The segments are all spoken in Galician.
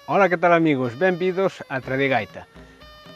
Ola, que tal amigos? Benvidos a Tradigaita.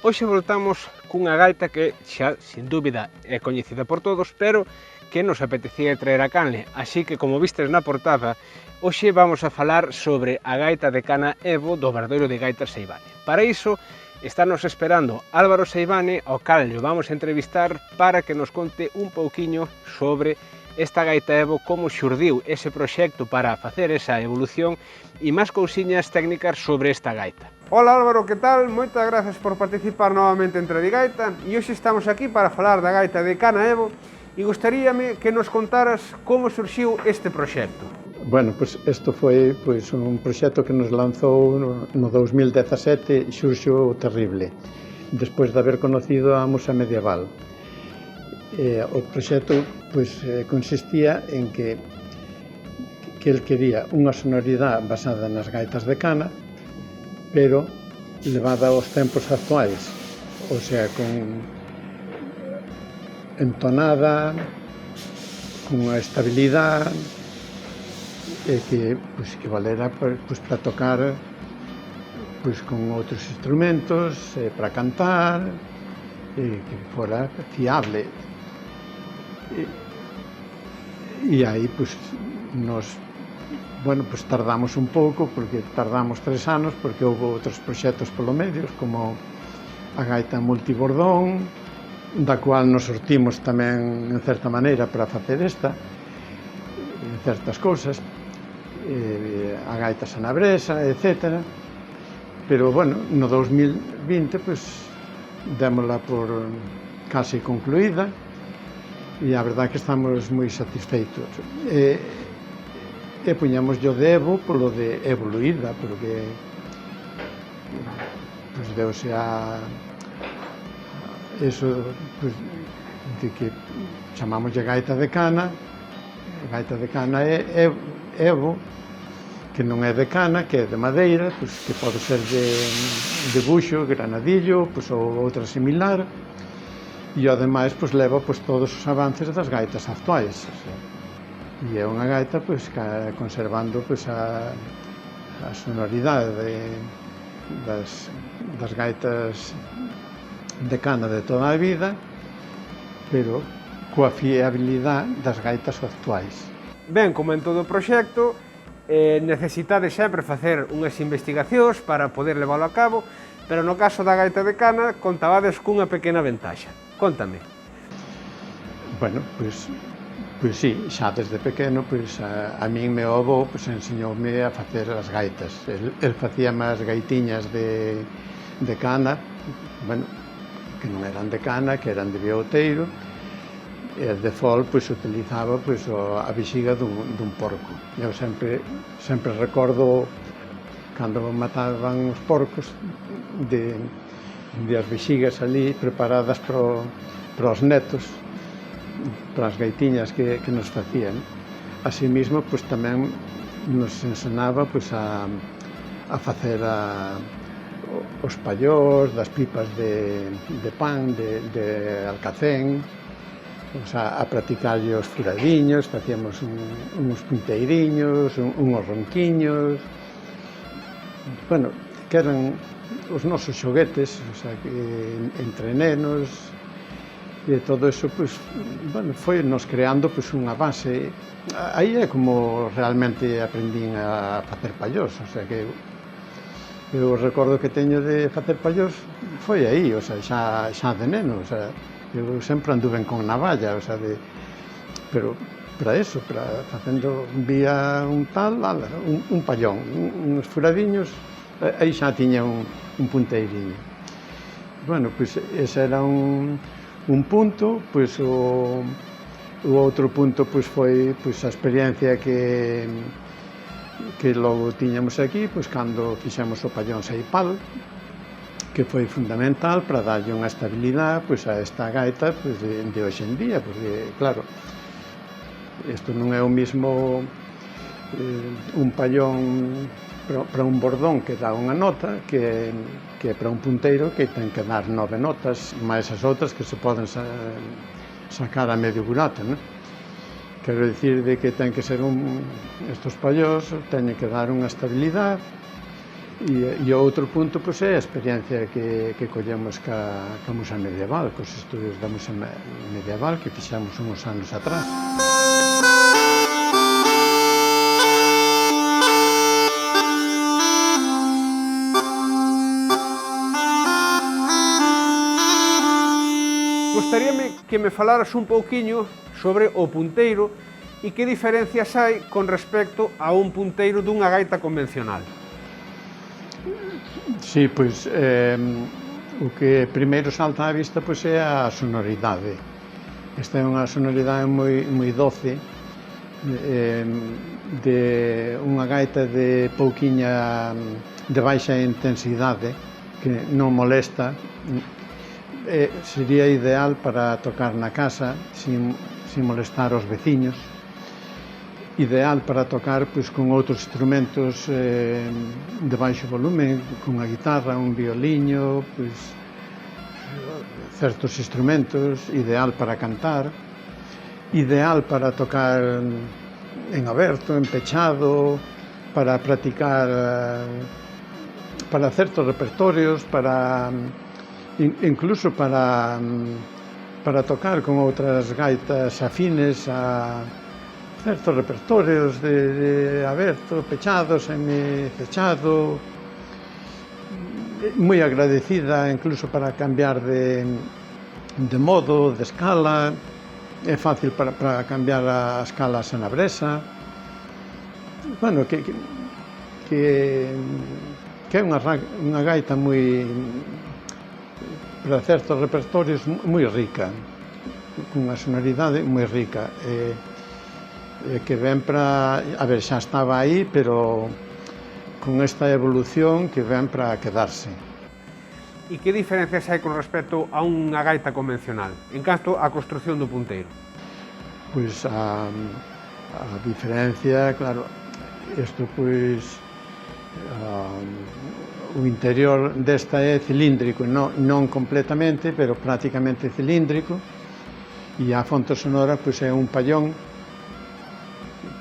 Hoxe voltamos cunha gaita que xa, sin dúbida, é coñecida por todos, pero que nos apetecía traer a canle. Así que, como vistes na portada, hoxe vamos a falar sobre a gaita de Cana Evo do Obradoiro de Gaitas Seivane. Para iso, estános esperando Álvaro Seivane, ao cal o vamos a entrevistar para que nos conte un pouquiño sobre esta gaita Evo, como xurdiu ese proxecto para facer esa evolución e máis cousiñas técnicas sobre esta gaita. Hola Álvaro, que tal? Moitas grazas por participar novamente en Tradigaita e hoxe estamos aquí para falar da gaita de Cana Evo e gostaríame que nos contaras como surxiu este proxecto. Bueno, pois isto foi un proxecto que nos lanzou no 2017 e xurxo terrible, despois de haber conocido a Musa Medieval. O proxecto consistía en que el quería unha sonoridade basada nas gaitas de cana, pero levada aos tempos actuais, o sea, con entonada, con unha estabilidade, e que valera para tocar con outros instrumentos, para cantar, e que fora fiable. E aí nos tardamos un pouco, porque tardamos 3 anos, porque houve outros proxectos polo medio, como a gaita multibordón, da cual nos sortimos tamén en certa maneira para facer esta, en certas cousas, a gaita sanabresa, etc. Pero, bueno, no 2020, démola por casi concluída, e a verdade que estamos moi satisfeitos. E puñámoslle de Evo polo de evoluída, porque deuse a eso de que chamámoslle gaita de cana. A gaita de cana é Evo, que non é de cana, que é de madeira, que pode ser de buxo, granadillo, ou outra similar, e ademais leva todos os avances das gaitas actuais. E é unha gaita conservando a sonoridade das gaitas de cana de toda a vida, pero coa fiabilidade das gaitas actuais. Ben, como en todo o proxecto, necesitades sempre facer unhas investigacións para poder leválo a cabo, pero no caso da gaita de cana contabades cunha pequena ventaxa. Contame. Bueno, sí, xa desde pequeno, a min meu avó enseñoume a facer as gaitas. El facía máis gaitiñas de cana, bueno, que non eran de cana, que eran de bioteiro, e de fol utilizaba a vexiga dun porco. Eu sempre recordo cando mataban os porcos de as vexigas ali preparadas para os netos, para as gaitiñas que nos facían. Así mesmo, tamén nos ensinaba a facer os pallós das pipas de pan, de alcacén, a practicarlle os furadiños, facíamos uns punteiriños, uns ronquiños, bueno, que eran os nosos xoguetes, entre nenos, e todo eso, foi nos creando unha base. Aí é como realmente aprendín a facer pallós, que eu recordo que teño de facer pallós foi aí, xa de neno, eu sempre anduven con navalla, pero para eso, facendo vía un tal, un pallón, uns furadiños, aí xa tiña un punteiriño. Bueno, ese era un punto, o outro punto foi a experiencia que logo tiñamos aquí, cando fixemos o pallón seipal, que foi fundamental para darlle unha estabilidade a esta gaita de hoxe en día, porque, claro, isto non é o mesmo un pallón para un bordón que dá unha nota que para un punteiro que ten que dar 9 notas, máis as outras que se poden sacar a medio burato, non? Quero dicir de que ten que ser estos pallós teñen que dar unha estabilidade E o outro punto pois, é a experiencia que collemos ca Musa Medieval, cos estudios da Musa Medieval que fixamos uns anos atrás. Gostaríame que me falaras un pouquiño sobre o punteiro e que diferencias hai con respecto a un punteiro dunha gaita convencional. Sí, pois o que primeiro salta á vista pois, é a sonoridade. Esta é unha sonoridade moi doce, de unha gaita de pouquiña, de baixa intensidade, que non molesta. Sería ideal para tocar na casa sin molestar os veciños, ideal para tocar pois, con outros instrumentos de baixo volumen, con a guitarra, un violiño, pois, certos instrumentos, ideal para cantar, ideal para tocar en aberto, en pechado, para practicar para certos repertorios, para incluso para tocar con outras gaitas afines a certos repertorios de aberto, pechado, semifechado, moi agradecida incluso para cambiar de modo, de escala, é fácil para cambiar a escala senabresa. Bueno, que é unha gaita moi, para certos repertorios, moi rica, cunha sonoridade moi rica, que ven para, a ver, xa estaba aí, pero con esta evolución que ven para quedarse. E que diferencias hai con respecto a unha gaita convencional, en canto á construción do punteiro? Pois a diferencia, claro, isto pois o interior desta é cilíndrico, non completamente, pero prácticamente cilíndrico, e a fonte sonora pois é un pallón,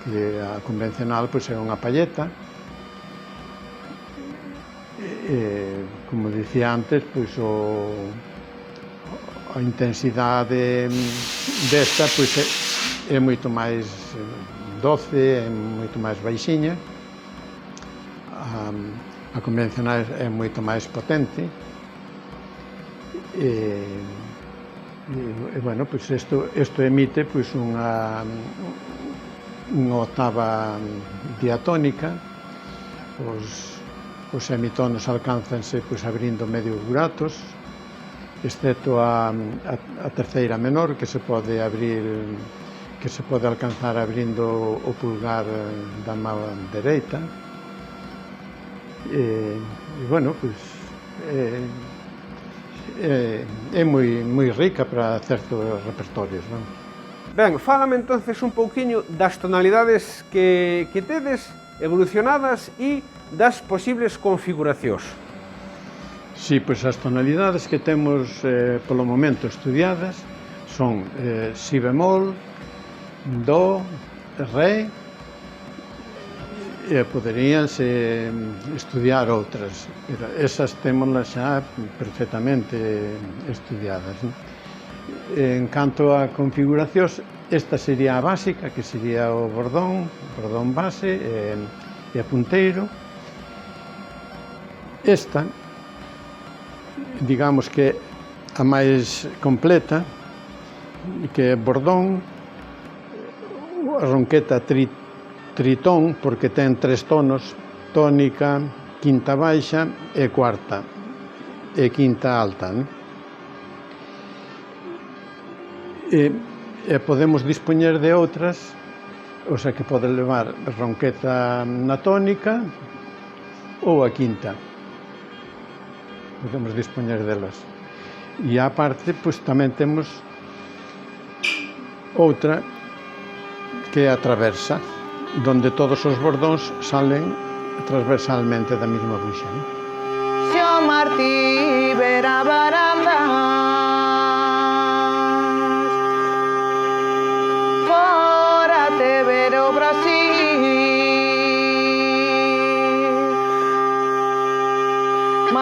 que a convencional pois é unha palleta. Como dicía antes, pois a intensidade desta pois é moito máis doce, é moito máis baixiña. A convencional é moito máis potente. Bueno, pois isto emite pois unha octava diatónica. Os semitonos alcánzanse pois abrindo medios buratos, excepto a terceira menor, que se pode alcanzar abrindo o pulgar da mão dereita. Bueno, pois é moi rica para certos repertorios, non? Ben, fálame entonces un pouquiño das tonalidades que tedes evolucionadas e das posibles configuracións. Si, pois as tonalidades que temos polo momento estudiadas son si bemol, do, re, e poderíanse estudiar outras, pero esas témolas xa perfectamente estudiadas. En canto a configuracións, esta sería a básica, que sería o bordón base e a punteiro. Esta, digamos que a máis completa, que é bordón, a ronqueta tritón, porque ten 3 tonos, tónica, quinta baixa e cuarta, e quinta alta. E podemos dispoñer de outras, o sea que pode levar ronqueta na tónica ou a quinta. Podemos dispoñer delas. E á parte, pois tamén temos outra que é a traversa, donde todos os bordóns salen transversalmente da mesma buxa. Se o Martí vera barandas, fora te ver o Brasil.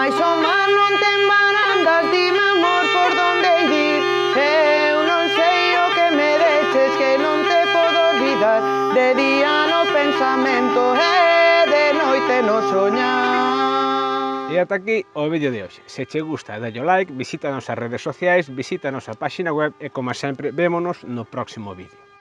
Mais o mar non ten barandas, dime amor por donde ir. Eu non sei o que me deches, que non te podo olvidar. De día no pensamento e de noite no soñar. E ata aquí o vídeo de hoxe. Se che gusta, dalle o like, visita as nosas redes sociais, visita a nosa páxina web e, como sempre, vémonos no próximo vídeo.